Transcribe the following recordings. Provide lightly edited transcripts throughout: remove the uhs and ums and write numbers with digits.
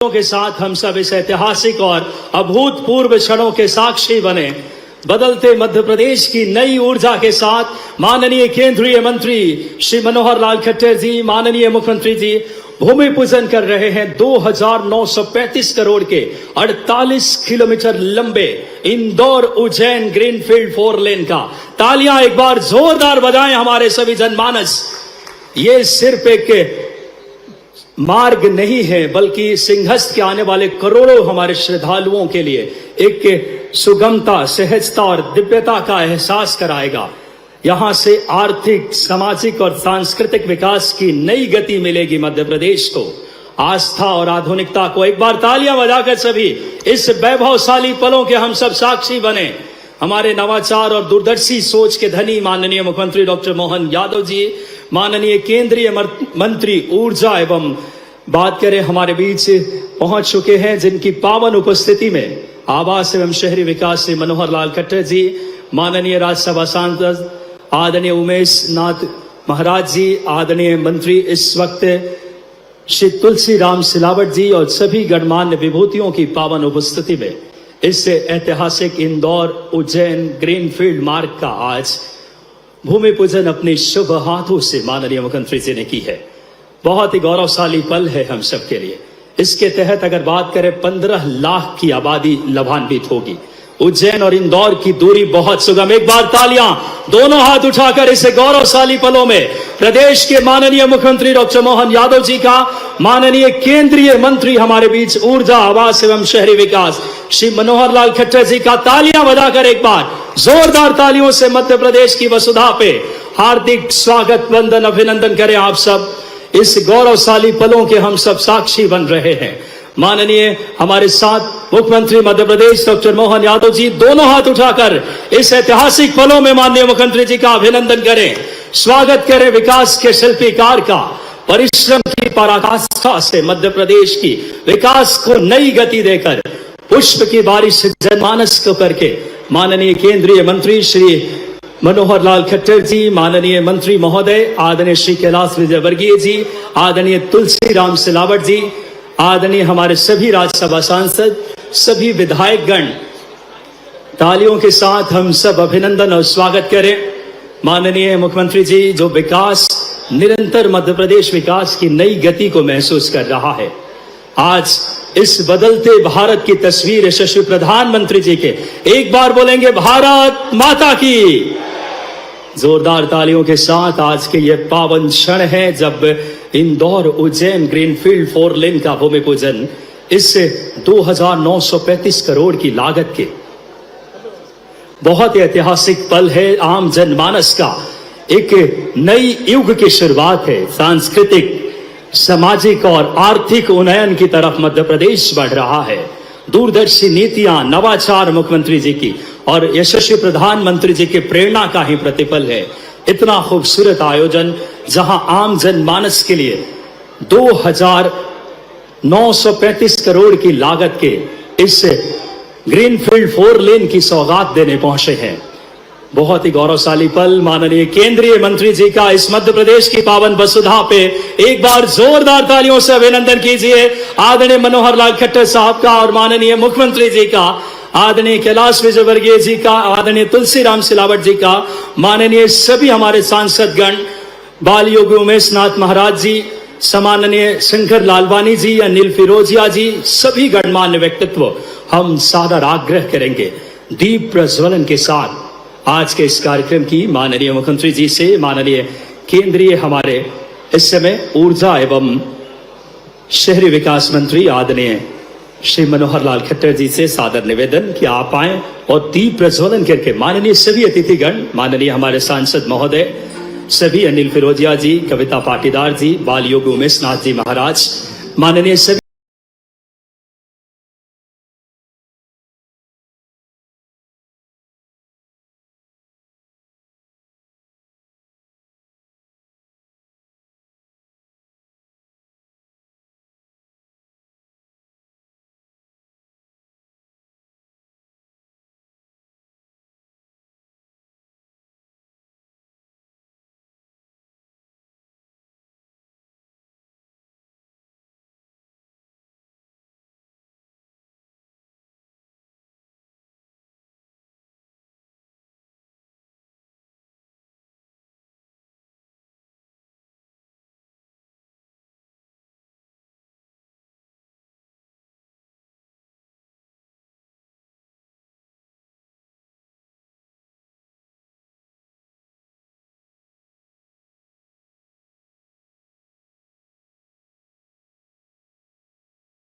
के साथ हम सब इस ऐतिहासिक और अभूतपूर्व क्षणों के साक्षी बने। बदलते मध्य प्रदेश की नई ऊर्जा के साथ माननीय केंद्रीय मंत्री श्री मनोहर लाल खट्टर जी, माननीय मुख्यमंत्री जी भूमि पूजन कर रहे हैं 2935 करोड़ के 48 किलोमीटर लंबे इंदौर उज्जैन ग्रीनफील्ड 4 लेन का। तालियां एक बार जोरदार बजाएं हमारे सभी जनमानस। ये सिर्फ एक मार्ग नहीं है, बल्कि सिंहस्थ के आने वाले करोड़ों हमारे श्रद्धालुओं के लिए एक सुगमता, सहजता और दिव्यता का एहसास कराएगा। यहां से आर्थिक, सामाजिक और सांस्कृतिक विकास की नई गति मिलेगी मध्य प्रदेश को। आस्था और आधुनिकता को एक बार तालियां बजाकर सभी इस वैभवशाली पलों के हम सब साक्षी बने। हमारे नवाचार और दूरदर्शी सोच के धनी माननीय मुख्यमंत्री डॉक्टर मोहन यादव जी, माननीय केंद्रीय मंत्री ऊर्जा एवं बात करें हमारे बीच पहुंच चुके हैं, जिनकी पावन उपस्थिति में आवास एवं शहरी विकास से मनोहर लाल खट्टर जी, माननीय राज्यसभा सांसद आदरणीय उमेश नाथ महाराज जी, आदरणीय मंत्री इस वक्त श्री तुलसी राम सिलावट जी और सभी गणमान्य विभूतियों की पावन उपस्थिति में इस ऐतिहासिक इंदौर उज्जैन ग्रीनफील्ड मार्ग का आज भूमि पूजन अपने शुभ हाथों से माननीय मुख्यमंत्री जी ने की है। बहुत ही गौरवशाली पल है हम सब के लिए। इसके तहत अगर बात करें 15 लाख की आबादी लाभान्वित होगी। उज्जैन और इंदौर की दूरी बहुत सुगम। एक बार तालियां दोनों हाथ उठाकर इस गौरवशाली पलों में प्रदेश के माननीय मुख्यमंत्री डॉक्टर मोहन यादव जी का, माननीय केंद्रीय मंत्री हमारे बीच ऊर्जा आवास एवं शहरी विकास श्री मनोहर लाल खट्टर जी का तालियां बजाकर एक बार जोरदार तालियों से मध्य प्रदेश की वसुधा पे हार्दिक स्वागत, वंदन, अभिनंदन करें। आप सब इस गौरवशाली पलों के हम सब साक्षी बन रहे हैं। माननीय हमारे साथ मुख्यमंत्री मध्य प्रदेश डॉक्टर मोहन यादव जी दोनों हाथ उठाकर इस ऐतिहासिक पलों में माननीय मुख्यमंत्री जी का अभिनंदन करें, स्वागत करें विकास के शिल्पीकार का। परिश्रम की पराकाष्ठा से मध्य प्रदेश की विकास को नई गति देकर पुष्प की बारिश जनमानस को करके माननीय केंद्रीय मंत्री श्री मनोहर लाल खट्टर जी, माननीय मंत्री महोदय आदरणीय श्री कैलाश विजयवर्गीय जी, आदरणीय तुलसी राम सिलावट जी, आदरणीय हमारे सभी राज्यसभा सांसद, सभी विधायक गण, तालियों के साथ हम सब अभिनंदन और स्वागत करें। माननीय मुख्यमंत्री जी, जो विकास निरंतर मध्य प्रदेश विकास की नई गति को महसूस कर रहा है, आज इस बदलते भारत की तस्वीर यशस्वी प्रधानमंत्री जी के एक बार बोलेंगे भारत माता की। जोरदार तालियों के साथ आज के ये पावन क्षण है जब इंदौर उज्जैन ग्रीनफील्ड 4 लेन का भूमि पूजन इस 2935 करोड़ की लागत के बहुत ही ऐतिहासिक पल है। आम जनमानस का एक नई युग की शुरुआत है। सांस्कृतिक, सामाजिक और आर्थिक उन्नयन की तरफ मध्य प्रदेश बढ़ रहा है। दूरदर्शी नीतियां, नवाचार मुख्यमंत्री जी की और यशस्वी प्रधानमंत्री जी के प्रेरणा का ही प्रतिफल है। इतना खूबसूरत आयोजन जहां आम जनमानस के लिए 2935 करोड़ की लागत के इस ग्रीनफील्ड 4 लेन की सौगात देने पहुंचे हैं। बहुत ही गौरवशाली पल। माननीय केंद्रीय मंत्री जी का इस मध्य प्रदेश की पावन वसुधा पे एक बार जोरदार तालियों से अभिनंदन कीजिए। आदरणीय मनोहर लाल खट्टर साहब का और माननीय मुख्यमंत्री जी का, आदरणीय कैलाश विजयवर्गीय जी का, आदरणीय तुलसी राम सिलावट जी का, माननीय सभी हमारे सांसद गण, बाल योगी उमेश नाथ महाराज जी, सम्माननीय शंकर लालवानी जी, अनिल फिरोजिया जी, सभी गणमान्य व्यक्तित्व, हम सादर आग्रह करेंगे दीप प्रज्वलन के साथ आज के इस कार्यक्रम की माननीय मुख्यमंत्री जी से, माननीय केंद्रीय हमारे इस समय ऊर्जा एवं शहरी विकास मंत्री आदरणीय श्री मनोहर लाल खट्टर जी से सादर निवेदन कि आप आए और दीप प्रज्वलन करके माननीय सभी अतिथिगण, माननीय हमारे सांसद महोदय, सभी अनिल फिरोजिया जी, कविता पाटीदार जी, बाल योगी उमेश नाथ जी महाराज, माननीय सभी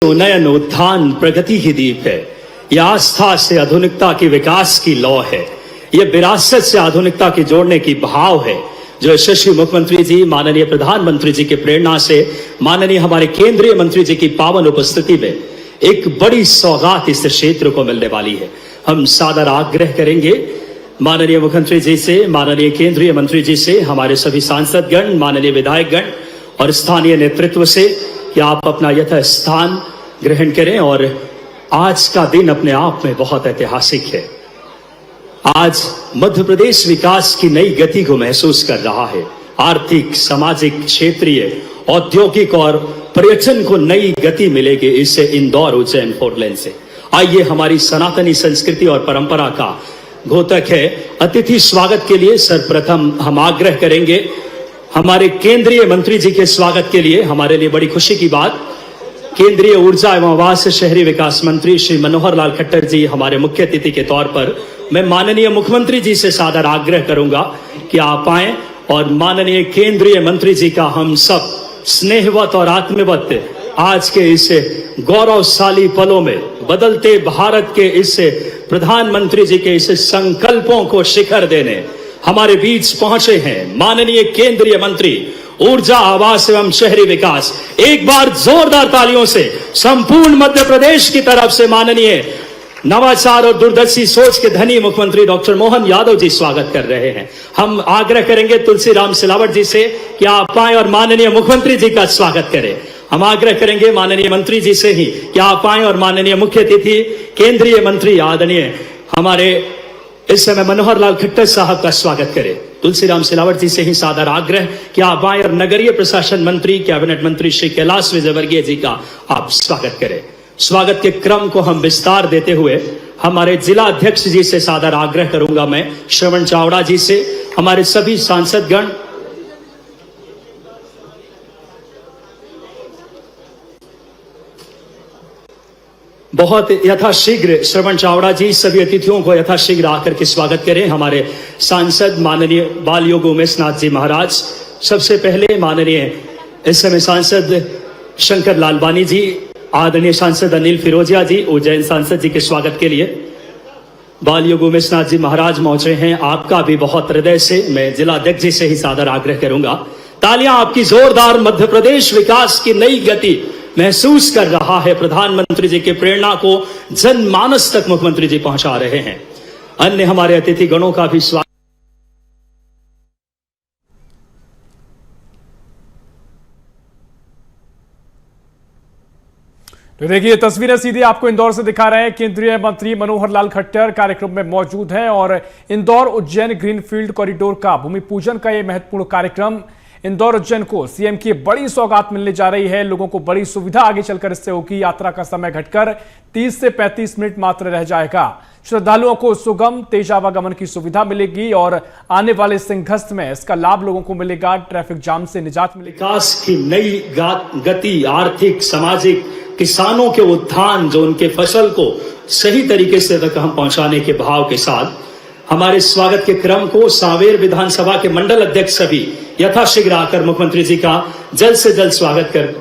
उन्नयन उत्थान प्रगति की दीप है। यह आस्था से आधुनिकता की विकास की लौ है। यह विरासत से आधुनिकता की जोड़ने की भाव है जो यशस्वी मुख्यमंत्री जी, माननीय प्रधानमंत्री जी की प्रेरणा से, माननीय हमारे केंद्रीय मंत्री जी की पावन उपस्थिति में एक बड़ी सौगात इस क्षेत्र को मिलने वाली है। हम सादर आग्रह करेंगे माननीय मुख्यमंत्री जी से, माननीय केंद्रीय मंत्री जी से, हमारे सभी सांसदगण, माननीय विधायकगण और स्थानीय नेतृत्व से कि आप अपना यथा स्थान ग्रहण करें। और आज का दिन अपने आप में बहुत ऐतिहासिक है। आज मध्य प्रदेश विकास की नई गति को महसूस कर रहा है। आर्थिक, सामाजिक, क्षेत्रीय, औद्योगिक और पर्यटन को नई गति मिलेगी इससे इंदौर उज्जैन 4 लेन से। आइए हमारी सनातनी संस्कृति और परंपरा का घोतक है अतिथि स्वागत के लिए सर्वप्रथम हम आग्रह करेंगे हमारे केंद्रीय मंत्री जी के स्वागत के लिए। हमारे लिए बड़ी खुशी की बात, केंद्रीय ऊर्जा एवं आवास शहरी विकास मंत्री श्री मनोहर लाल खट्टर जी हमारे मुख्य अतिथि के तौर पर मैं माननीय मुख्यमंत्री जी से सादर आग्रह करूंगा कि आप आए और माननीय केंद्रीय मंत्री जी का हम सब स्नेहवत और आत्मवत आज के इस गौरवशाली पलों में बदलते भारत के इस प्रधानमंत्री जी के इस संकल्पों को शिखर देने हमारे बीच पहुंचे हैं माननीय केंद्रीय मंत्री ऊर्जा, आवास एवं शहरी विकास। एक बार जोरदार तालियों से संपूर्ण मध्य प्रदेश की तरफ से माननीय नवाचार और दूरदर्शी सोच के धनी मुख्यमंत्री डॉक्टर मोहन यादव जी स्वागत कर रहे हैं। हम आग्रह करेंगे तुलसीराम सिलावट जी से कि आप आए और माननीय मुख्यमंत्री जी का स्वागत करें। हम आग्रह करेंगे माननीय मंत्री जी से ही कि आप आए और माननीय मुख्य अतिथि केंद्रीय मंत्री आदरणीय हमारे इस समय मनोहर लाल खट्टर साहब का स्वागत करें। तुलसीराम सिलावट जी से ही सादर आग्रह कि आप आए और नगरीय प्रशासन मंत्री, कैबिनेट मंत्री श्री कैलाश विजयवर्गीय जी का आप स्वागत करें। स्वागत के क्रम को हम विस्तार देते हुए हमारे जिला अध्यक्ष जी से सादर आग्रह करूंगा मैं श्रवण चावड़ा जी से, हमारे सभी सांसदगण, बहुत यथाशीघ्र श्रवण चावड़ा जी सभी अतिथियों को यथाशीघ्र आकर के स्वागत करें। हमारे सांसद माननीय बाल योग उमेश नाथ जी महाराज, सबसे पहले माननीय इस समय सांसद शंकर लालवानी जी, आदरणीय सांसद अनिल फिरोजिया जी उज्जैन सांसद जी के स्वागत के लिए बाल योग उमेश नाथ जी महाराज पहुंचे हैं। आपका भी बहुत हृदय से मैं जिला अध्यक्ष जी से ही सादर आग्रह करूंगा। तालियां आपकी जोरदार। मध्य प्रदेश विकास की नई गति महसूस कर रहा है। प्रधानमंत्री जी की प्रेरणा को जनमानस तक मुख्यमंत्री जी पहुंचा रहे हैं। अन्य हमारे अतिथि गणों का भी स्वागत। तो देखिए तस्वीरें सीधी आपको इंदौर से दिखा रहे हैं। केंद्रीय मंत्री मनोहर लाल खट्टर कार्यक्रम में मौजूद हैं और इंदौर उज्जैन ग्रीनफील्ड कॉरिडोर का भूमि पूजन का यह महत्वपूर्ण कार्यक्रम इंदौर उज्जैन को सीएम की बड़ी सौगात मिलने जा रही है। लोगों को बड़ी सुविधा आगे चलकर इससे होगी। यात्रा का समय घटकर 30 से 35 मिनट मात्र रह जाएगा। श्रद्धालुओं को सुगम तेज आवागमन की सुविधा मिलेगी और आने वाले संघर्ष में इसका लाभ लोगों को मिलेगा। ट्रैफिक जाम से निजात मिलेगी। विकास की नई गति, आर्थिक, सामाजिक, किसानों के उत्थान, जो उनके फसल को सही तरीके से तक हम पहुंचाने के भाव के साथ हमारे स्वागत के क्रम को सांवेर विधानसभा के मंडल अध्यक्ष सभी यथाशीघ्र आकर मुख्यमंत्री जी का जल्द से जल्द स्वागत कर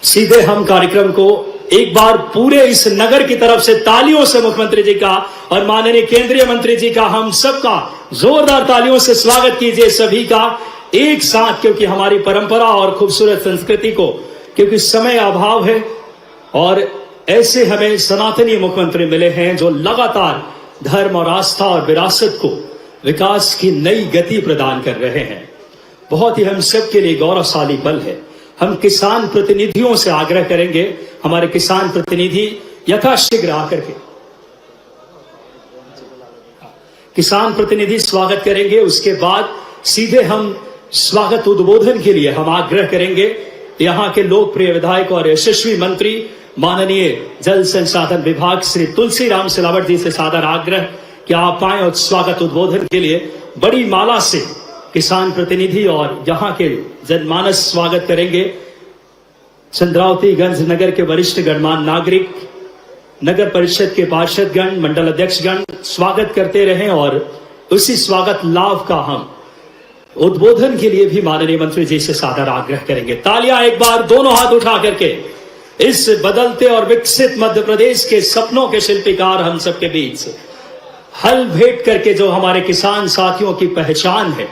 सीधे हम कार्यक्रम को एक बार पूरे इस नगर की तरफ से तालियों से मुख्यमंत्री जी का और माननीय केंद्रीय मंत्री जी का हम सबका जोरदार तालियों से स्वागत कीजिए सभी का एक साथ, क्योंकि हमारी परंपरा और खूबसूरत संस्कृति को, क्योंकि समय अभाव है और ऐसे हमें सनातनी मुख्यमंत्री मिले हैं जो लगातार धर्म और आस्था और विरासत को विकास की नई गति प्रदान कर रहे हैं। बहुत ही हम सब के लिए गौरवशाली पल है। हम किसान प्रतिनिधियों से आग्रह करेंगे, हमारे किसान प्रतिनिधि यथाशीघ्र आकर के किसान प्रतिनिधि स्वागत करेंगे। उसके बाद सीधे हम स्वागत उद्बोधन के लिए हम आग्रह करेंगे यहाँ के लोकप्रिय विधायक और यशस्वी मंत्री माननीय जल संसाधन विभाग श्री तुलसीराम सिलावट जी से सादर आग्रह कि आप आए और स्वागत उद्बोधन के लिए बड़ी माला से किसान प्रतिनिधि और यहाँ के जनमानस स्वागत करेंगे। चंद्रावतीगंज नगर के वरिष्ठ गणमान्य नागरिक, नगर परिषद के पार्षदगण, मंडल अध्यक्षगण स्वागत करते रहें और उसी स्वागत लाभ का हम उद्बोधन के लिए भी माननीय मंत्री जी से सादर आग्रह करेंगे। तालियां एक बार दोनों हाथ उठा करके इस बदलते और विकसित मध्य प्रदेश के सपनों के शिल्पकार हम सबके बीच हल भेंट करके जो हमारे किसान साथियों की पहचान है,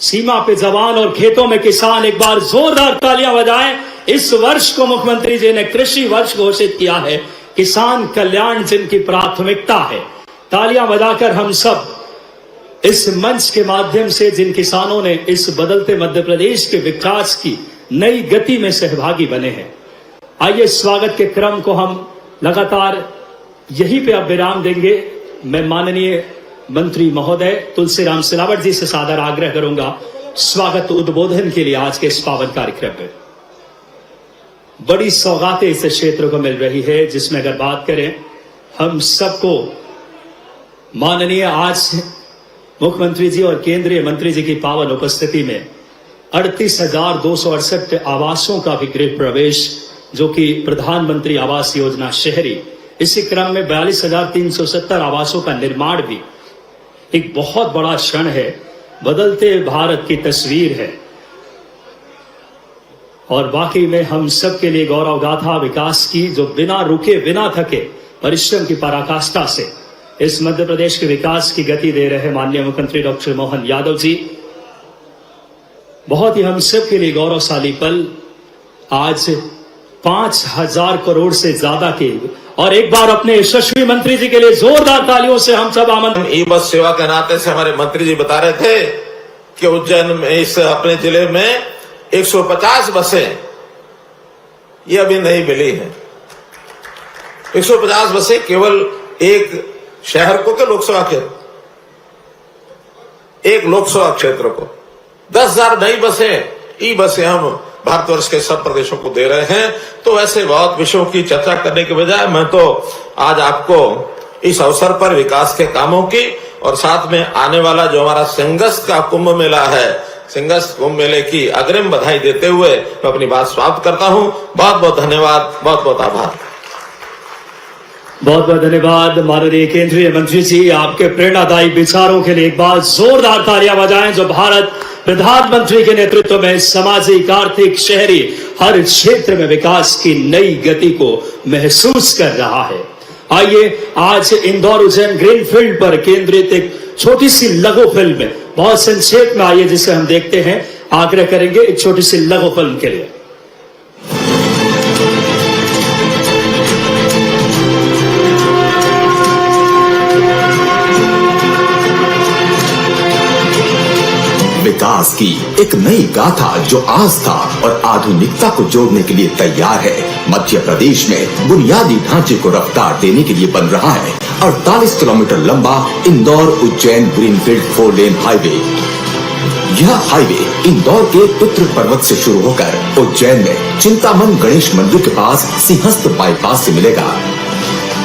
सीमा पे जवान और खेतों में किसान, एक बार जोरदार तालियां बजाएं। इस वर्ष को मुख्यमंत्री जी ने कृषि वर्ष घोषित किया है, किसान कल्याण जिनकी प्राथमिकता है। तालियां बजाकर हम सब इस मंच के माध्यम से जिन किसानों ने इस बदलते मध्य प्रदेश के विकास की नई गति में सहभागी बने हैं, आइए स्वागत के क्रम को हम लगातार यहीं पे अब विराम देंगे। मैं माननीय मंत्री महोदय तुलसीराम सिलावट जी से सादर आग्रह करूंगा स्वागत उद्बोधन के लिए आज के इस पावन कार्यक्रम में। बड़ी सौगातें इस क्षेत्र को मिल रही है, जिसमें अगर बात करें हम सबको माननीय आज मुख्यमंत्री जी और केंद्रीय मंत्री जी की पावन उपस्थिति में 38,268 आवासों का भी गृह प्रवेश, जो कि प्रधानमंत्री आवास योजना शहरी, इसी क्रम में 42,370 आवासों का निर्माण भी एक बहुत बड़ा क्षण है, बदलते भारत की तस्वीर है और वाकई में हम सब के लिए गौरव गाथा विकास की, जो बिना रुके बिना थके परिश्रम की पराकाष्ठा से इस मध्य प्रदेश के विकास की गति दे रहे माननीय मुख्यमंत्री डॉक्टर मोहन यादव जी। बहुत ही हम सब के लिए गौरवशाली पल, आज 5,000 करोड़ से ज्यादा के, और एक बार अपने यशस्वी मंत्री जी के लिए जोरदार तालियों से हम सब आमंत्रित। ई बस सेवा के नाते से हमारे मंत्री जी बता रहे थे कि उज्जैन में, इस अपने जिले में 150 बसें ये अभी नहीं मिली हैं। 150 बसें केवल एक शहर को के लोकसभा क्षेत्र, एक लोकसभा क्षेत्र को 10,000 नई बसें, ई बसें हम भारतवर्ष के सब प्रदेशों को दे रहे हैं। तो ऐसे बहुत विषयों की चर्चा करने के बजाय मैं तो आज आपको इस अवसर पर विकास के कामों की और साथ में आने वाला जो हमारा सिंगस्त का कुंभ मेला है, सिंगस्त कुंभ मेले की अग्रिम बधाई देते हुए मैं अपनी बात समाप्त करता हूं। बहुत बहुत धन्यवाद, बहुत बहुत आभार। बहुत बहुत धन्यवाद माननीय केंद्रीय मंत्री जी, आपके प्रेरणादायी विचारों के लिए एक बार जोरदार तालियां बजाएं, जो भारत प्रधानमंत्री के नेतृत्व में सामाजिक, आर्थिक, शहरी हर क्षेत्र में विकास की नई गति को महसूस कर रहा है। आइए आज इंदौर उज्जैन ग्रीनफील्ड पर केंद्रित एक छोटी सी लघु फिल्म में, बहुत संक्षेप में आइए जिसे हम देखते हैं, आग्रह करेंगे एक छोटी सी लघु फिल्म के लिए। विकास की एक नई गाथा जो आस्था और आधुनिकता को जोड़ने के लिए तैयार है। मध्य प्रदेश में बुनियादी ढांचे को रफ्तार देने के लिए बन रहा है 48 किलोमीटर लंबा Indore Ujjain greenfield 4 lane highway. यह हाईवे इंदौर के पितृ पर्वत से शुरू होकर उज्जैन में चिंतामन गणेश मंदिर के पास सिंहस्थ बाईपास से मिलेगा।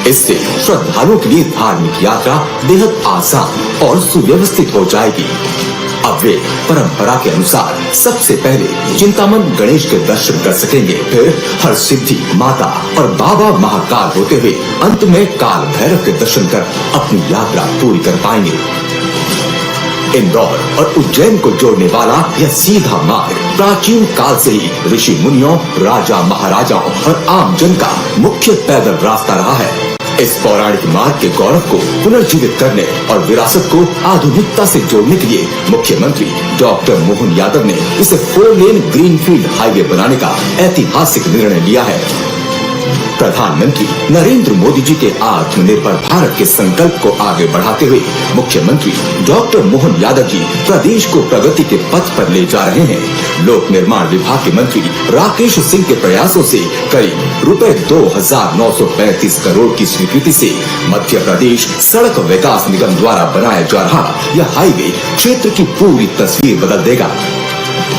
इससे श्रद्धालुओं के लिए धार्मिक यात्रा बेहद आसान और सुव्यवस्थित हो जाएगी। अब वे परंपरा के अनुसार सबसे पहले चिंतामन गणेश के दर्शन कर सकेंगे, फिर हर सिद्धि माता और बाबा महाकाल होते हुए अंत में काल भैरव के दर्शन कर अपनी यात्रा पूरी कर पाएंगे। इंदौर और उज्जैन को जोड़ने वाला यह सीधा मार्ग प्राचीन काल से ही ऋषि मुनियों, राजा महाराजाओं और आम जन का मुख्य पैदल रास्ता रहा है। इस पौराणिक मार्ग के गौरव को पुनर्जीवित करने और विरासत को आधुनिकता से जोड़ने के लिए मुख्यमंत्री डॉक्टर मोहन यादव ने इसे 4 लेन ग्रीनफील्ड हाईवे बनाने का ऐतिहासिक निर्णय लिया है। प्रधानमंत्री नरेंद्र मोदी जी के आत्मनिर्भर भारत के संकल्प को आगे बढ़ाते हुए मुख्यमंत्री डॉक्टर मोहन यादव जी प्रदेश को प्रगति के पथ पर ले जा रहे हैं। लोक निर्माण विभाग के मंत्री राकेश सिंह के प्रयासों से करीब रुपए 2,935 करोड़ की स्वीकृति से मध्य प्रदेश सड़क विकास निगम द्वारा बनाया जा रहा यह हाईवे क्षेत्र की पूरी तस्वीर बदल देगा।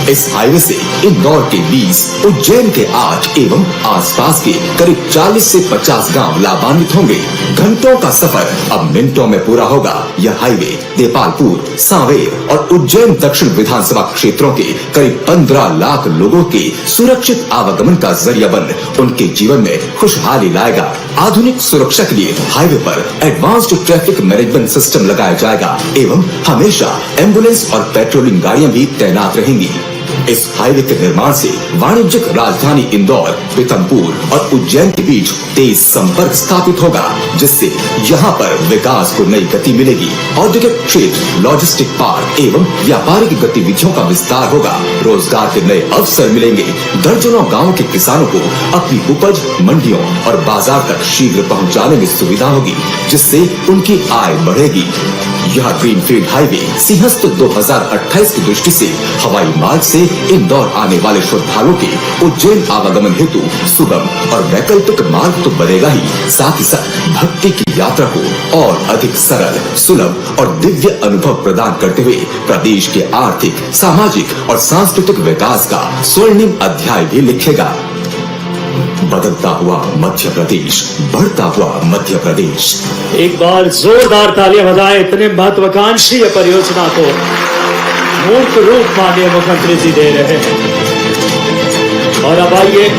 इस हाईवे से इंदौर के 20, उज्जैन के 8 एवं आसपास के करीब 40 से 50 गांव लाभान्वित होंगे। घंटों का सफर अब मिनटों में पूरा होगा। यह हाईवे देपालपुर, सांवेर और उज्जैन दक्षिण विधानसभा क्षेत्रों के करीब 15 लाख लोगों के सुरक्षित आवागमन का जरिया बन उनके जीवन में खुशहाली लाएगा। आधुनिक सुरक्षा के लिए हाईवे पर एडवांस्ड ट्रैफिक मैनेजमेंट सिस्टम लगाया जाएगा एवं हमेशा एम्बुलेंस और पेट्रोलिंग गाड़ियां भी तैनात रहेंगी। इस हाईवे के निर्माण से वाणिज्यिक राजधानी इंदौर, पीथमपुर और उज्जैन के बीच तेज संपर्क स्थापित होगा, जिससे यहाँ पर विकास को नई गति मिलेगी। औद्योगिक क्षेत्र, लॉजिस्टिक पार्क एवं व्यापारिक गतिविधियों का विस्तार होगा। रोजगार के नए अवसर मिलेंगे। दर्जनों गाँव के किसानों को अपनी उपज मंडियों और बाजार तक शीघ्र पहुँचाने में सुविधा होगी, जिससे उनकी आय बढ़ेगी। यह ग्रीनफील्ड हाईवे सिंहस्थ 2028 की दृष्टि से हवाई मार्ग से इंदौर आने वाले श्रद्धालुओं के उज्जैन आवागमन हेतु सुगम और वैकल्पिक मार्ग तो बनेगा ही, साथ ही साथ भक्ति की यात्रा को और अधिक सरल, सुलभ और दिव्य अनुभव प्रदान करते हुए प्रदेश के आर्थिक, सामाजिक और सांस्कृतिक विकास का स्वर्णिम अध्याय भी लिखेगा। बदलता हुआ मध्य प्रदेश, बढ़ता हुआ मध्य प्रदेश। एक बार जोरदार तालियां बजाएं इतने महत्वाकांक्षी परियोजना को मूर्त रूप माननीय मुख्यमंत्री जी दे रहे हैं। और अब आइए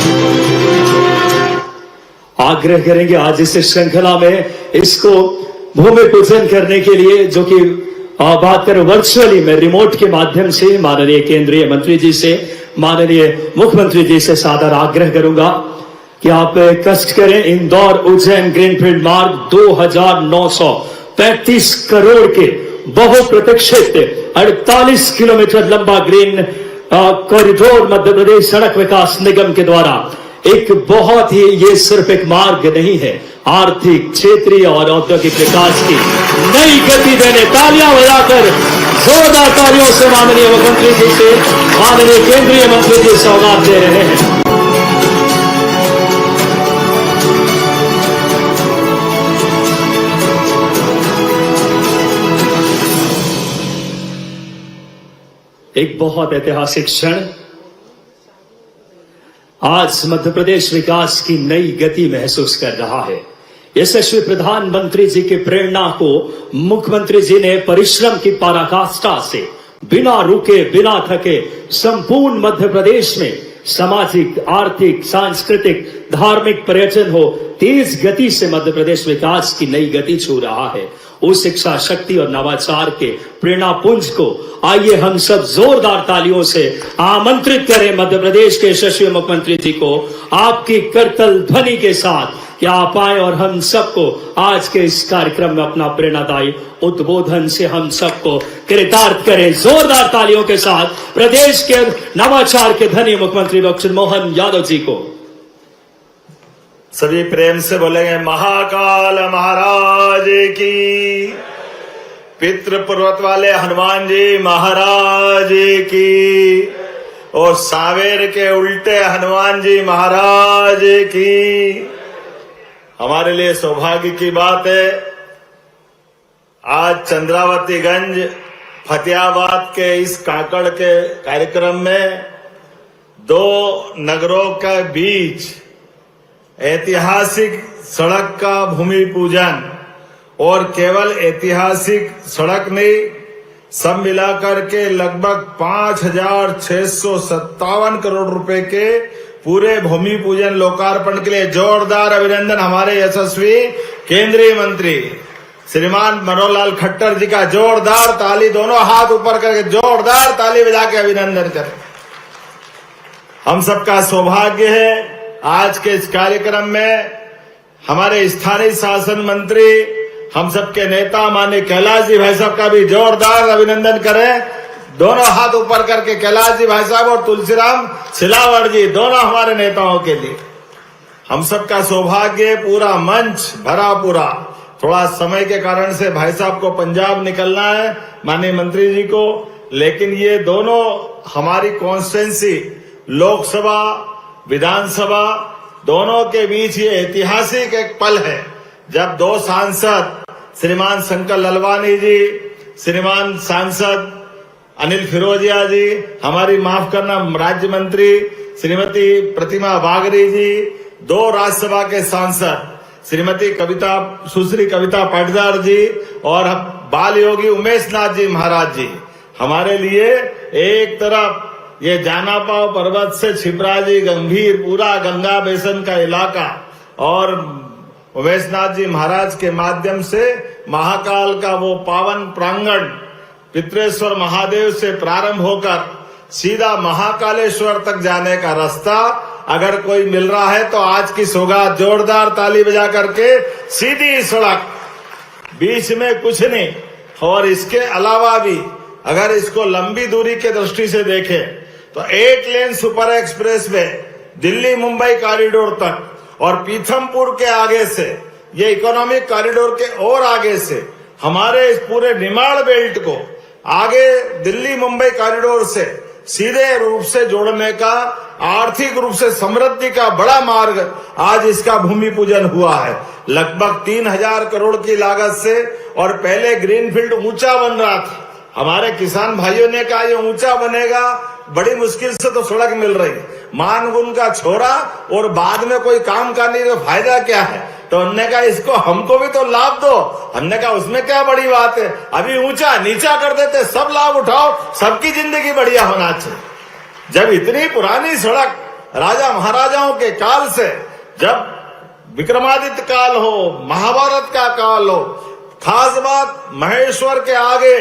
आग्रह करेंगे आज इस श्रृंखला में इसको भूमि पूजन करने के लिए, जो कि बात करें वर्चुअली में रिमोट के माध्यम से माननीय केंद्रीय मंत्री जी से, माननीय मुख्यमंत्री जी से सादर आग्रह करूंगा कि आप कष्ट करें। इंदौर उज्जैन ग्रीनफील्ड मार्ग 2935 करोड़ के बहुप्रतीक्षित 48 किलोमीटर लंबा ग्रीन कॉरिडोर मध्य प्रदेश सड़क विकास निगम के द्वारा एक बहुत ही, ये सिर्फ एक मार्ग नहीं है, आर्थिक, क्षेत्रीय और औद्योगिक विकास की नई गति देने, तालियां बजाकर जोरदार तालियों से माननीय मुख्यमंत्री जी से माननीय केंद्रीय मंत्री जी सौगात दे रहे हैं। एक बहुत ऐतिहासिक क्षण, आज मध्य प्रदेश विकास की नई गति महसूस कर रहा है। यशस्वी प्रधानमंत्री जी की प्रेरणा को मुख्यमंत्री जी ने परिश्रम की पराकाष्ठा से बिना रुके, बिना थके संपूर्ण मध्य प्रदेश में सामाजिक, आर्थिक, सांस्कृतिक, धार्मिक पर्यटन हो, तेज गति से मध्य प्रदेश विकास की नई गति छू रहा है। उस शिक्षा शक्ति और नवाचार के प्रेरणा पुंज को आइए हम सब जोरदार तालियों से आमंत्रित करें मध्य प्रदेश के यशस्वी मुख्यमंत्री जी को आपकी करतल ध्वनि के साथ कि आप आए और हम सबको आज के इस कार्यक्रम में अपना प्रेरणादायी उद्बोधन से हम सबको कृतार्थ करें। जोरदार तालियों के साथ प्रदेश के नवाचार के धनी मुख्यमंत्री डॉक्टर मोहन यादव जी को सभी प्रेम से बोलेंगे महाकाल महाराज की, पितृ पर्वत वाले हनुमान जी महाराज की, और सावेर के उल्टे हनुमान जी महाराज की। हमारे लिए सौभाग्य की बात है, आज चंद्रावतीगंज फतेहाबाद के इस काकड़ के कार्यक्रम में दो नगरों के बीच ऐतिहासिक सड़क का भूमि पूजन, और केवल ऐतिहासिक सड़क नहीं, सब मिलाकर के लगभग 5,657 करोड़ रुपए के पूरे भूमि पूजन लोकार्पण के लिए जोरदार अभिनंदन हमारे यशस्वी केंद्रीय मंत्री श्रीमान मनोहर लाल खट्टर जी का। जोरदार ताली, दोनों हाथ ऊपर करके जोरदार ताली बजा के अभिनंदन करें। हम सबका सौभाग्य है आज के इस कार्यक्रम में हमारे स्थानीय शासन मंत्री, हम सबके नेता माननीय कैलाश जी भाई साहब का भी जोरदार अभिनंदन करें। दोनों हाथ ऊपर करके कैलाश जी भाई साहब और तुलसीराम सिलावट जी, दोनों हमारे नेताओं के लिए। हम सबका सौभाग्य, पूरा मंच भरा पूरा। थोड़ा समय के कारण से भाई साहब को पंजाब निकलना है, माननीय मंत्री जी को, लेकिन ये दोनों हमारी कॉन्स्टिट्यूंसी लोकसभा विधानसभा दोनों के बीच ये ऐतिहासिक एक पल है, जब दो सांसद श्रीमान शंकर ललवानी जी, श्रीमान सांसद अनिल फिरोजिया जी, हमारी माफ करना राज्य मंत्री श्रीमती प्रतिमा बागरी जी, दो राज्यसभा के सांसद श्रीमती सुश्री कविता पाटीदार जी और बाल योगी उमेश नाथ जी महाराज जी, हमारे लिए एक तरफ ये जानापाव पर्वत से छिपराजी गंभीर पूरा गंगा बेसन का इलाका और उमेशनाथ जी महाराज के माध्यम से महाकाल का वो पावन प्रांगण पितरेश्वर महादेव से प्रारंभ होकर सीधा महाकालेश्वर तक जाने का रास्ता अगर कोई मिल रहा है तो आज की सौगात जोरदार ताली बजा करके सीधी सड़क, बीच में कुछ नहीं। और इसके अलावा भी अगर इसको लंबी दूरी के दृष्टि से देखें तो 8 lane super expressway Delhi Mumbai corridor तक और पीथमपुर के आगे से ये इकोनॉमिक कॉरिडोर के और आगे से हमारे इस पूरे निमाड़ बेल्ट को आगे दिल्ली मुंबई कॉरिडोर से सीधे रूप से जोड़ने का, आर्थिक रूप से समृद्धि का बड़ा मार्ग आज इसका भूमि पूजन हुआ है। लगभग 3000 करोड़ की लागत से, और पहले ग्रीनफील्ड ऊंचा बन रहा था। हमारे किसान भाइयों ने कहा ये ऊंचा बनेगा, बड़ी मुश्किल से तो सड़क मिल रही, मानगुन का छोरा और बाद में कोई काम का नहीं तो फायदा क्या है। तो हमने कहा इसको हमको भी तो लाभ दो। हमने कहा उसमें क्या बड़ी बात है, अभी ऊंचा नीचा कर देते, सब लाभ उठाओ, सबकी जिंदगी बढ़िया होना चाहिए। जब इतनी पुरानी सड़क राजा महाराजाओं के काल से, जब विक्रमादित्य काल हो, महाभारत का काल हो, खास बात महेश्वर के आगे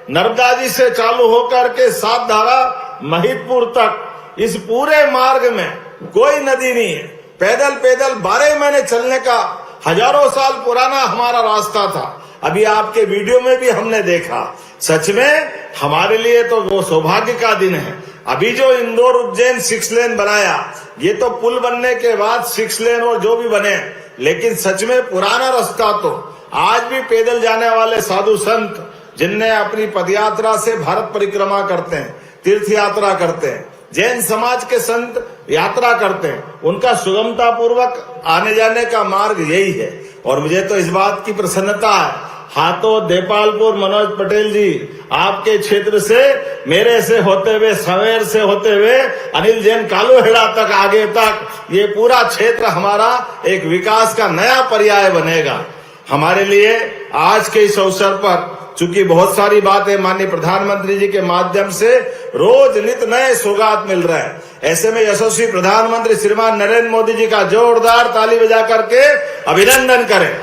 नर्मदा जी से चालू होकर के 7 धारा महिदपुर तक इस पूरे मार्ग में कोई नदी नहीं है। पैदल पैदल 12 महीने चलने का हजारों साल पुराना हमारा रास्ता था। अभी आपके वीडियो में भी हमने देखा, सच में हमारे लिए तो वो सौभाग्य का दिन है। अभी जो इंदौर उज्जैन 6 लेन बनाया, ये तो पुल बनने के बाद 6 लेन और जो भी बने, लेकिन सच में पुराना रास्ता तो आज भी पैदल जाने वाले साधु संत जिनने अपनी पदयात्रा से भारत परिक्रमा करते हैं, तीर्थ यात्रा करते हैं, जैन समाज के संत यात्रा करते हैं, उनका सुगमता पूर्वक आने जाने का मार्ग यही है। और मुझे तो इस बात की प्रसन्नता है, हाथों देपालपुर मनोज पटेल जी आपके क्षेत्र से, मेरे से होते हुए, सवेर से होते हुए अनिल जैन कालूहेड़ा तक, आगे तक ये पूरा क्षेत्र हमारा एक विकास का नया पर्याय बनेगा। हमारे लिए आज के इस अवसर पर चूंकि बहुत सारी बातें माननीय प्रधानमंत्री जी के माध्यम से रोज नित नए सौगात मिल रहे हैं, ऐसे में यशस्वी प्रधानमंत्री श्रीमान नरेंद्र मोदी जी का जोरदार ताली बजा करके अभिनंदन करें।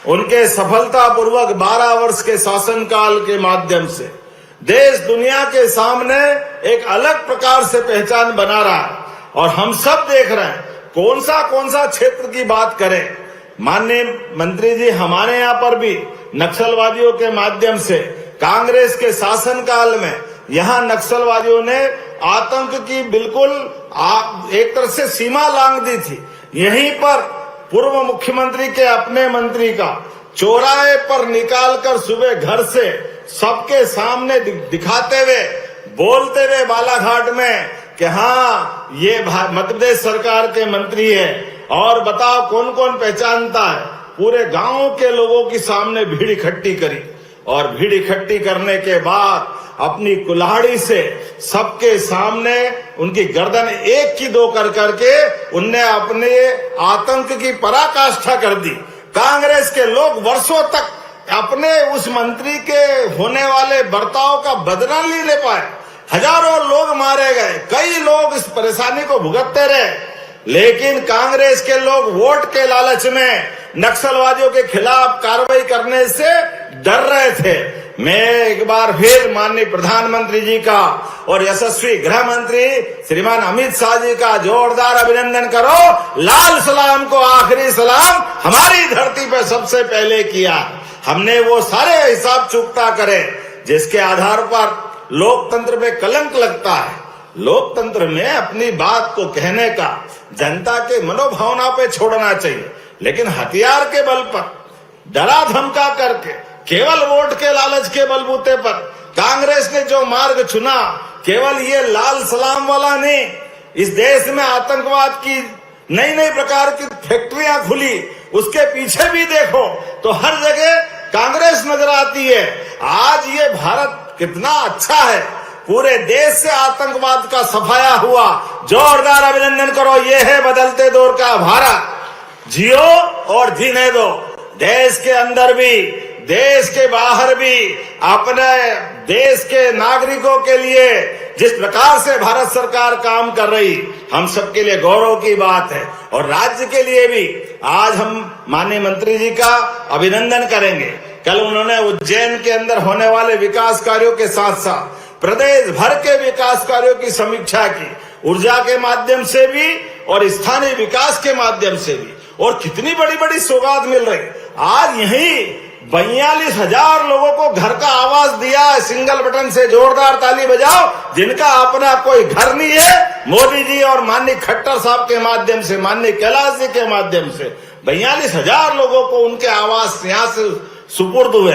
उनके सफलतापूर्वक 12 वर्ष के शासनकाल के माध्यम से देश दुनिया के सामने एक अलग प्रकार से पहचान बना रहा है, और हम सब देख रहे हैं कौन सा क्षेत्र की बात करें। माननीय मंत्री जी, हमारे यहाँ पर भी नक्सलवादियों के माध्यम से कांग्रेस के शासनकाल में यहाँ नक्सलवादियों ने आतंक की बिल्कुल एक तरह से सीमा लांघ दी थी। यहीं पर पूर्व मुख्यमंत्री के अपने मंत्री का चौराहे पर निकालकर सुबह घर से सबके सामने दिखाते हुए, बोलते हुए बालाघाट में कि हाँ ये मध्य प्रदेश सरकार के मंत्री है, और बताओ कौन कौन पहचानता है। पूरे गांव के लोगों के सामने भीड़ इकट्ठी करी, और भीड़ इकट्ठी करने के बाद अपनी कुल्हाड़ी से सबके सामने उनकी गर्दन एक की दो कर करके उनने अपने आतंक की पराकाष्ठा कर दी। कांग्रेस के लोग वर्षों तक अपने उस मंत्री के होने वाले बर्ताव का बदला नहीं ले पाए। हजारों लोग मारे गए, कई लोग इस परेशानी को भुगतते रहे, लेकिन कांग्रेस के लोग वोट के लालच में नक्सलवादियों के खिलाफ कार्रवाई करने से डर रहे थे। मैं एक बार फिर माननीय प्रधानमंत्री जी का और यशस्वी गृह मंत्री श्रीमान अमित शाह जी का जोरदार अभिनंदन करो। लाल सलाम को आखिरी सलाम हमारी धरती पे सबसे पहले किया। हमने वो सारे हिसाब चुकता करे जिसके आधार पर लोकतंत्र में कलंक लगता है। लोकतंत्र में अपनी बात को कहने का जनता के मनोभावना पे छोड़ना चाहिए, लेकिन हथियार के बल पर डरा धमका करके केवल वोट के लालच के बलबूते पर कांग्रेस ने जो मार्ग चुना, केवल ये लाल सलाम वाला नहीं, इस देश में आतंकवाद की नई नई प्रकार की फैक्ट्रियां खुली, उसके पीछे भी देखो तो हर जगह कांग्रेस नजर आती है। आज ये भारत कितना अच्छा है, पूरे देश से आतंकवाद का सफाया हुआ। जोरदार अभिनंदन करो, ये है बदलते दौर का भारत। जियो और जीने दो। देश के अंदर भी, देश के बाहर भी अपने देश के नागरिकों के लिए जिस प्रकार से भारत सरकार काम कर रही, हम सबके लिए गौरव की बात है। और राज्य के लिए भी आज हम माननीय मंत्री जी का अभिनंदन करेंगे। कल उन्होंने उज्जैन के अंदर होने वाले विकास कार्यों के साथ साथ प्रदेश भर के विकास कार्यों की समीक्षा की, ऊर्जा के माध्यम से भी और स्थानीय विकास के माध्यम से भी। और कितनी बड़ी बड़ी सौगात मिल रही। आज यही 42,000 लोगों को घर का आवास दिया है सिंगल बटन से। जोरदार ताली बजाओ जिनका अपना कोई घर नहीं है। मोदी जी और माननीय खट्टर साहब के माध्यम से, माननीय कैलाश जी के माध्यम से 42,000 लोगों को उनके आवास यहां से सुपुर्द हुए।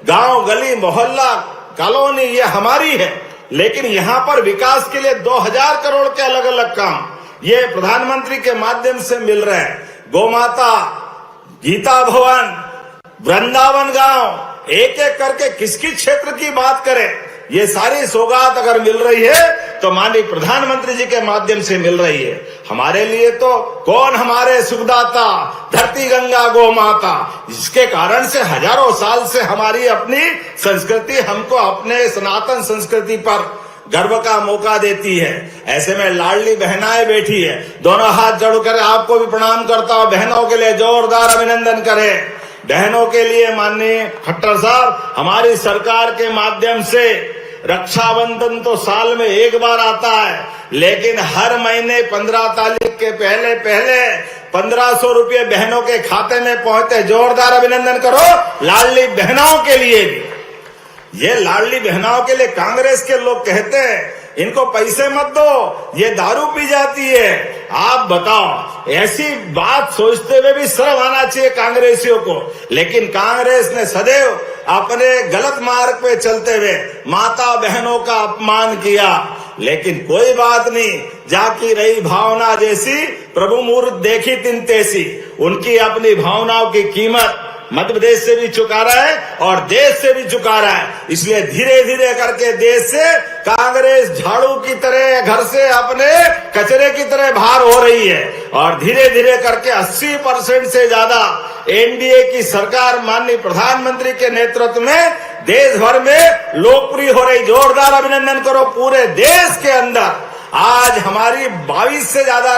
गांव, गली, मोहल्ला, कॉलोनी ये हमारी है, लेकिन यहाँ पर विकास के लिए 2000 करोड़ के अलग अलग काम ये प्रधानमंत्री के माध्यम से मिल रहे हैं। गोमाता, गीता भवन, वृंदावन गांव, एक एक करके किसकी क्षेत्र की बात करें, ये सारी सौगात अगर मिल रही है तो माननीय प्रधानमंत्री जी के माध्यम से मिल रही है। हमारे लिए तो कौन हमारे सुखदाता, धरती गंगा गौ माता, जिसके कारण से हजारों साल से हमारी अपनी संस्कृति हमको अपने सनातन संस्कृति पर गर्व का मौका देती है। ऐसे में लाडली बहनाएं बैठी है, दोनों हाथ जोड़कर आपको भी प्रणाम करता हूं। बहनों के लिए जोरदार अभिनंदन करें। बहनों के लिए माननीय खट्टर साहब, हमारी सरकार के माध्यम से रक्षाबंधन तो साल में एक बार आता है, लेकिन हर महीने 15 तारीख के पहले 1500 रुपये बहनों के खाते में पहुंचते। जोरदार अभिनंदन करो लाडली बहनों के लिए भी। ये लाडली बहनों के लिए कांग्रेस के लोग कहते हैं इनको पैसे मत दो, ये दारू पी जाती है। आप बताओ, ऐसी बात सोचते हुए भी शर्म आना चाहिए कांग्रेसियों को। लेकिन कांग्रेस ने सदैव अपने गलत मार्ग पे चलते हुए माता बहनों का अपमान किया। लेकिन कोई बात नहीं, जाकी रही भावना जैसी, प्रभु मूर्त देखी तिन तैसी। उनकी अपनी भावनाओं की कीमत मध्य प्रदेश से भी चुका रहा है और देश से भी चुका रहा है। इसलिए धीरे धीरे करके देश से कांग्रेस झाड़ू की तरह, घर से अपने कचरे की तरह बाहर हो रही है। और धीरे धीरे करके 80% से ज्यादा एनडीए की सरकार माननीय प्रधानमंत्री के नेतृत्व में देश भर में लोकप्रिय हो रही। जोरदार अभिनंदन करो पूरे देश के अंदर। आज हमारी 22 से ज्यादा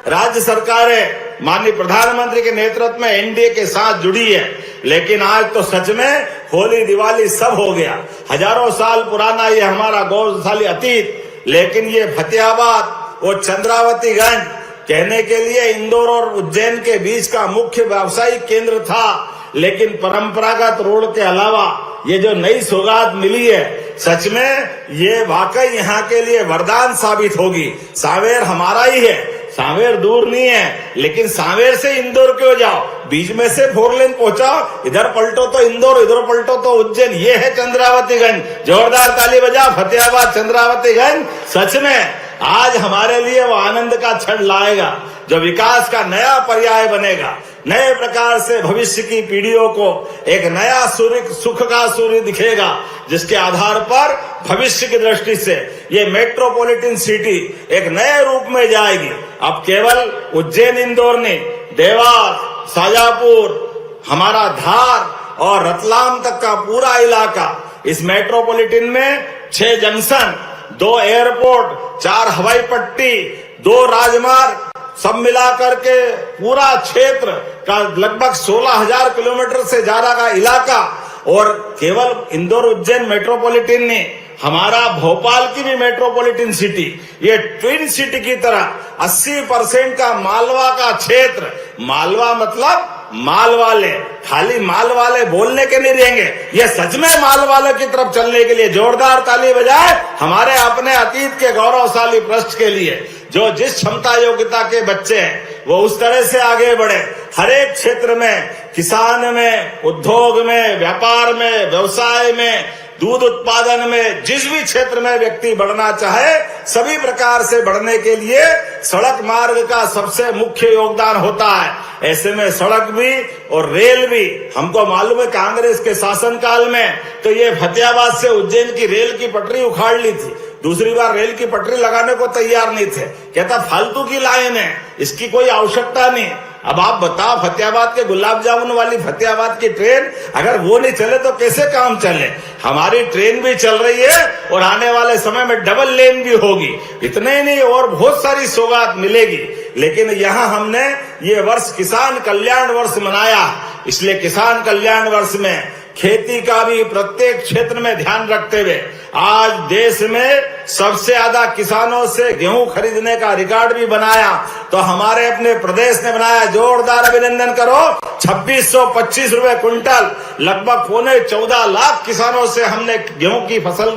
राज्य सरकारें माननीय प्रधानमंत्री के नेतृत्व में एनडीए के साथ जुड़ी है। लेकिन आज तो सच में होली दिवाली सब हो गया। हजारों साल पुराना ये हमारा गौरवशाली अतीत, लेकिन ये फतेहाबाद और चंद्रावतीगंज कहने के लिए इंदौर और उज्जैन के बीच का मुख्य व्यावसायिक केंद्र था। लेकिन परंपरागत रोड के अलावा ये जो नई सौगात मिली है, सच में ये वाकई यहाँ के लिए वरदान साबित होगी। सांवेर हमारा ही है, सांवेर दूर नहीं है, लेकिन सांवेर से इंदौर क्यों जाओ, बीच में से 4 लेन पहुंचाओ। इधर पलटो तो इंदौर, इधर पलटो तो उज्जैन। ये है चंद्रावतीगंज। जोरदार ताली बजाओ फतेहाबाद चंद्रावतीगंज। सच में आज हमारे लिए वो आनंद का क्षण लाएगा जो विकास का नया पर्याय बनेगा। नए प्रकार से भविष्य की पीढ़ियों को एक नया सूर्य, सुख का सूर्य दिखेगा, जिसके आधार पर भविष्य की दृष्टि से ये मेट्रोपॉलिटन सिटी एक नए रूप में जाएगी। अब केवल उज्जैन इंदौर नहीं, देवास, शाजापुर, हमारा धार और रतलाम तक का पूरा इलाका, इस मेट्रोपॉलिटन में 6 जंक्शन, 2 एयरपोर्ट, 4 हवाई पट्टी, 2 राजमार्ग, सब मिलाकर के पूरा क्षेत्र का लगभग 16,000 किलोमीटर से ज्यादा का इलाका। और केवल इंदौर उज्जैन मेट्रोपॉलिटन ने, हमारा भोपाल की भी मेट्रोपॉलिटन सिटी, ये ट्विन सिटी की तरह 80% का मालवा का क्षेत्र। मालवा मतलब माल वाले, खाली माल वाले बोलने के नहीं रहेंगे, ये सच में माल वाले की तरफ चलने के लिए जोरदार ताली बजाए हमारे अपने अतीत के गौरवशाली पृष्ठ के लिए। जो जिस क्षमता योग्यता के बच्चे हैं वो उस तरह से आगे बढ़े। हर एक क्षेत्र में, किसान में, उद्योग में, व्यापार में, व्यवसाय में, दूध उत्पादन में, जिस भी क्षेत्र में व्यक्ति बढ़ना चाहे, सभी प्रकार से बढ़ने के लिए सड़क मार्ग का सबसे मुख्य योगदान होता है। ऐसे में सड़क भी और रेल भी, हमको मालूम है कांग्रेस के शासनकाल में तो ये फतेहाबाद से उज्जैन की रेल की पटरी उखाड़ ली थी। दूसरी बार रेल की पटरी लगाने को तैयार नहीं थे, कहता फालतू की लाइन है, इसकी कोई आवश्यकता नहीं। अब आप बताओ, फतेहाबाद के गुलाब जामुन वाली फतेहाबाद की ट्रेन अगर वो नहीं चले तो कैसे काम चले। हमारी ट्रेन भी चल रही है और आने वाले समय में डबल लेन भी होगी। इतने ही नहीं और बहुत सारी सौगात मिलेगी। लेकिन यहाँ हमने ये वर्ष किसान कल्याण वर्ष मनाया, इसलिए किसान कल्याण वर्ष में खेती का भी प्रत्येक क्षेत्र में ध्यान रखते हुए आज देश में सबसे ज्यादा किसानों से गेहूं खरीदने का रिकॉर्ड भी बनाया। तो हमारे अपने प्रदेश ने बनाया, जोरदार अभिनंदन करो। 2625 रुपए क्विंटल, लगभग 14.25 लाख किसानों से हमने गेहूं की फसल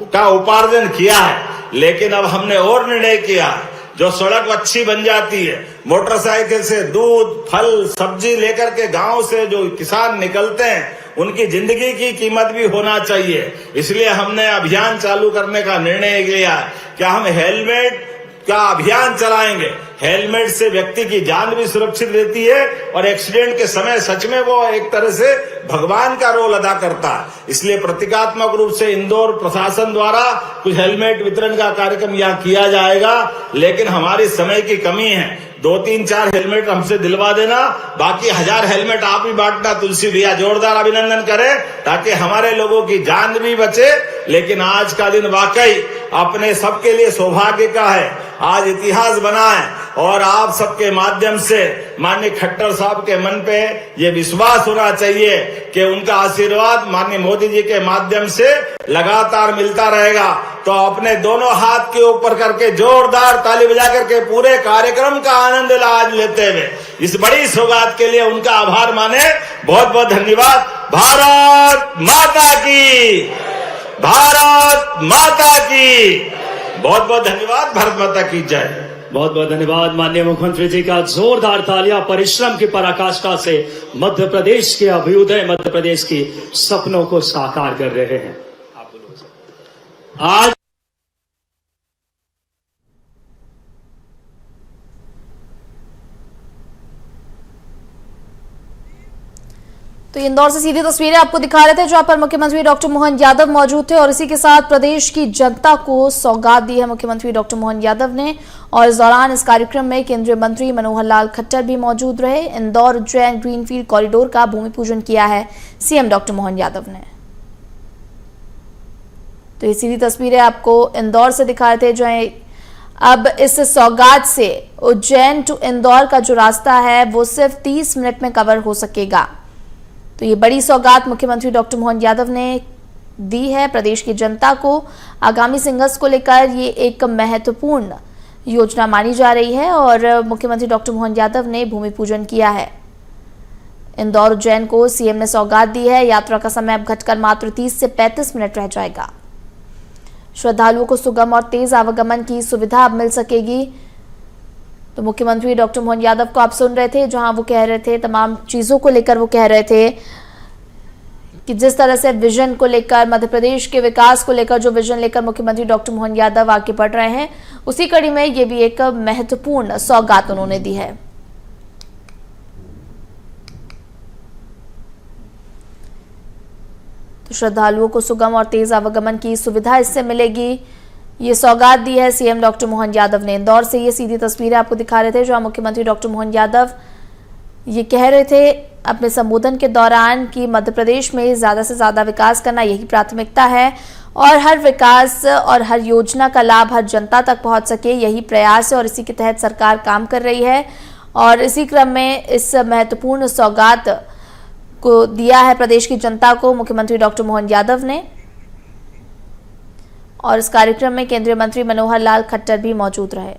का उपार्जन किया है। लेकिन अब हमने और निर्णय किया, जो सड़क अच्छी बन जाती है, मोटरसाइकिल से दूध फल सब्जी लेकर के गांव से जो किसान निकलते हैं उनकी जिंदगी की कीमत भी होना चाहिए। इसलिए हमने अभियान चालू करने का निर्णय लिया कि हम हेलमेट का अभियान चलाएंगे। हेलमेट से व्यक्ति की जान भी सुरक्षित रहती है और एक्सीडेंट के समय सच में वो एक तरह से भगवान का रोल अदा करता है। इसलिए प्रतीकात्मक रूप से इंदौर प्रशासन द्वारा कुछ हेलमेट वितरण का कार्यक्रम यहाँ किया जाएगा। लेकिन हमारी समय की कमी है, 2-3-4 हेलमेट हमसे दिलवा देना, बाकी 1000 हेलमेट आप ही बांटना। तुलसी भैया जोरदार अभिनंदन करें ताकि हमारे लोगों की जान भी बचे। लेकिन आज का दिन वाकई अपने सबके लिए सौभाग्य का है, आज इतिहास बना है और आप सबके माध्यम से माननीय खट्टर साहब के मन पे ये विश्वास होना चाहिए कि उनका आशीर्वाद माननीय मोदी जी के माध्यम से लगातार मिलता रहेगा। तो अपने दोनों हाथ के ऊपर करके जोरदार ताली बजा करके पूरे कार्यक्रम का आनंद आज लेते हुए इस बड़ी सौगात के लिए उनका आभार माने। बहुत बहुत धन्यवाद। भारत माता की, भारत माता की, बहुत बहुत धन्यवाद। भारत माता की जय। बहुत बहुत धन्यवाद माननीय मुख्यमंत्री जी का। जोरदार तालियां परिश्रम की पराकाष्ठा से मध्य प्रदेश के अभ्युदय, मध्य प्रदेश की सपनों को साकार कर रहे हैं। आज तो इंदौर से सीधी तस्वीरें आपको दिखा रहे थे जहां पर मुख्यमंत्री डॉक्टर मोहन यादव मौजूद थे और इसी के साथ प्रदेश की जनता को सौगात दी है मुख्यमंत्री डॉक्टर मोहन यादव ने। और इस दौरान इस कार्यक्रम में केंद्रीय मंत्री मनोहर लाल खट्टर भी मौजूद रहे। इंदौर उज्जैन ग्रीनफील्ड कॉरिडोर का भूमि पूजन किया है सीएम डॉक्टर मोहन यादव ने। तो ये सीधी तस्वीरें आपको इंदौर से दिखा रहे थे। जो अब इस सौगात से उज्जैन टू इंदौर का जो रास्ता है वो सिर्फ 30 मिनट में कवर हो सकेगा। तो ये बड़ी सौगात मुख्यमंत्री डॉक्टर मोहन यादव ने दी है प्रदेश की जनता को। आगामी संघर्ष को लेकर ये एक महत्वपूर्ण योजना मानी जा रही है और मुख्यमंत्री डॉक्टर मोहन यादव ने भूमि पूजन किया है। इंदौर उज्जैन को सीएम ने सौगात दी है। यात्रा का समय अब घटकर मात्र 30 से 35 मिनट रह जाएगा। श्रद्धालुओं को सुगम और तेज आवागमन की सुविधा अब मिल सकेगी। तो मुख्यमंत्री डॉक्टर मोहन यादव को आप सुन रहे थे जहां वो कह रहे थे तमाम चीजों को लेकर। वो कह रहे थे कि जिस तरह से विजन को लेकर, मध्य प्रदेश के विकास को लेकर जो विजन लेकर मुख्यमंत्री डॉक्टर मोहन यादव आगे बढ़ रहे हैं, उसी कड़ी में ये भी एक महत्वपूर्ण सौगात उन्होंने दी है। तो श्रद्धालुओं को सुगम और तेज आवागमन की सुविधा इससे मिलेगी। ये सौगात दी है सीएम डॉक्टर मोहन यादव ने। इंदौर से ये सीधी तस्वीरें आपको दिखा रहे थे जहां मुख्यमंत्री डॉक्टर मोहन यादव ये कह रहे थे अपने संबोधन के दौरान कि मध्य प्रदेश में ज्यादा से ज्यादा विकास करना यही प्राथमिकता है और हर विकास और हर योजना का लाभ हर जनता तक पहुंच सके, यही प्रयास है और इसी के तहत सरकार काम कर रही है। और इसी क्रम में इस महत्वपूर्ण सौगात को दिया है प्रदेश की जनता को मुख्यमंत्री डॉक्टर मोहन यादव ने। और इस कार्यक्रम में केंद्रीय मंत्री मनोहर लाल खट्टर भी मौजूद रहे।